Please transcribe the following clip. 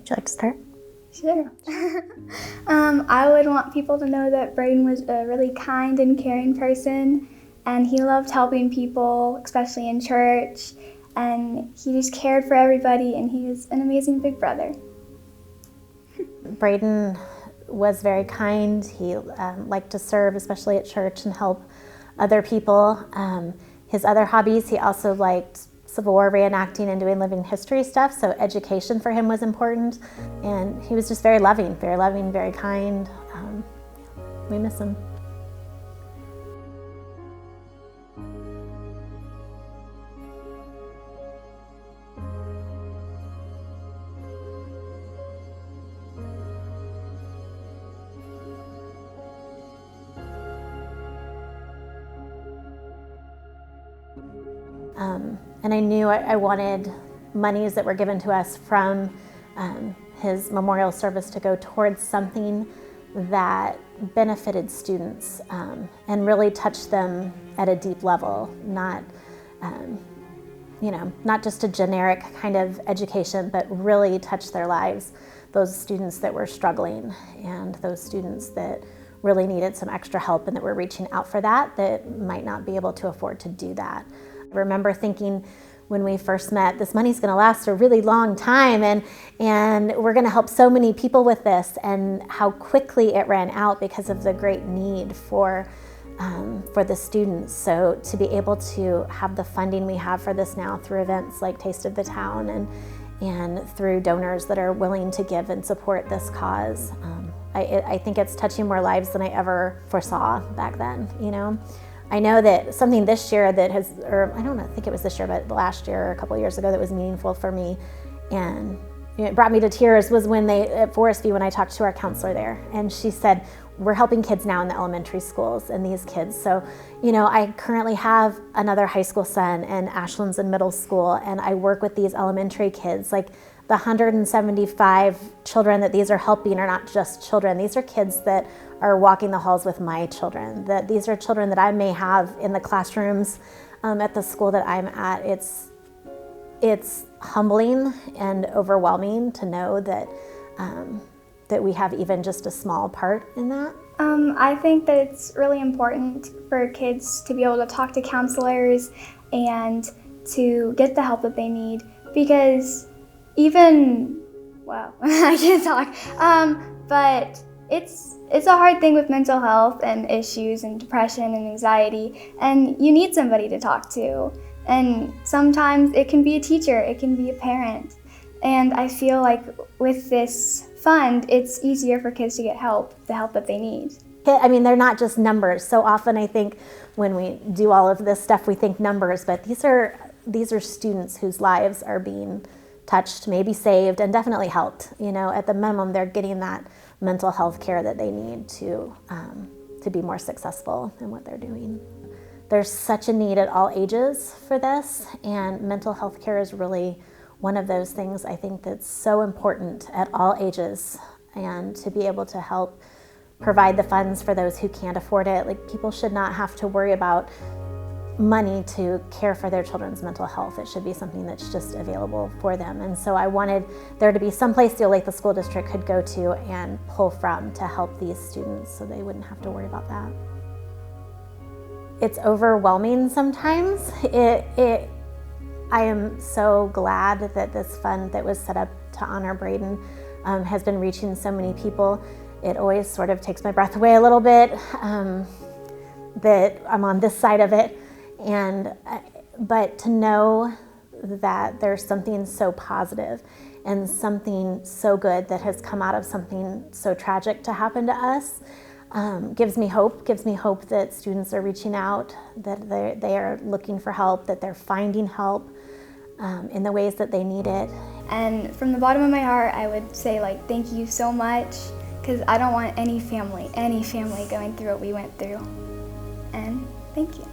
Would you like to start? Sure. I would want people to know that Braden was a really kind and caring person, and he loved helping people, especially in church, and he just cared for everybody, and he was an amazing big brother. Braden was very kind. He liked to serve, especially at church, and help other people. His other hobbies, he also liked Civil War reenacting and doing living history stuff, so education for him was important. And he was just very loving, very kind. We miss him. And I knew I wanted monies that were given to us from his memorial service to go towards something that benefited students and really touched them at a deep level, not just a generic kind of education, but really touch their lives. Those students that were struggling and those students that really needed some extra help and that were reaching out for that might not be able to afford to do that. I remember thinking when we first met, this money's going to last a really long time, and we're going to help so many people with this, and how quickly it ran out because of the great need for the students. So to be able to have the funding we have for this now through events like Taste of the Town and through donors that are willing to give and support this cause, I think it's touching more lives than I ever foresaw back then, you know. I know that something this year that has, or I don't know, I think it was this year, but last year or a couple of years ago that was meaningful for me and it brought me to tears was when at Forest View, when I talked to our counselor there, and she said, we're helping kids now in the elementary schools and these kids. So, you know, I currently have another high school son and Ashlyn's in middle school, and I work with these elementary kids. Like the 175 children that these are helping are not just children. These are kids that are walking the halls with my children. That these are children that I may have in the classrooms at the school that I'm at. It's humbling and overwhelming to know that that we have even just a small part in that. I think that it's really important for kids to be able to talk to counselors and to get the help that they need, because I can't talk, but it's a hard thing with mental health and issues and depression and anxiety, and you need somebody to talk to. And sometimes it can be a teacher, it can be a parent. And I feel like with this fund, it's easier for kids to get the help that they need. I mean, they're not just numbers. So often I think when we do all of this stuff, we think numbers, but these are students whose lives are being touched, maybe saved, and definitely helped. You know, at the minimum, they're getting that mental health care that they need to be more successful in what they're doing. There's such a need at all ages for this, and mental health care is really one of those things I think that's so important at all ages, and to be able to help provide the funds for those who can't afford it. Like, people should not have to worry about money to care for their children's mental health. It should be something that's just available for them. And so I wanted there to be some place the Olathe School District could go to and pull from to help these students so they wouldn't have to worry about that. It's overwhelming sometimes. I am so glad that this fund that was set up to honor Braden has been reaching so many people. It always sort of takes my breath away a little bit that I'm on this side of it. But to know that there's something so positive and something so good that has come out of something so tragic to happen to us gives me hope that students are reaching out, that they are looking for help, that they're finding help in the ways that they need it. And from the bottom of my heart, I would say, like, thank you so much, because I don't want any family going through what we went through. And thank you.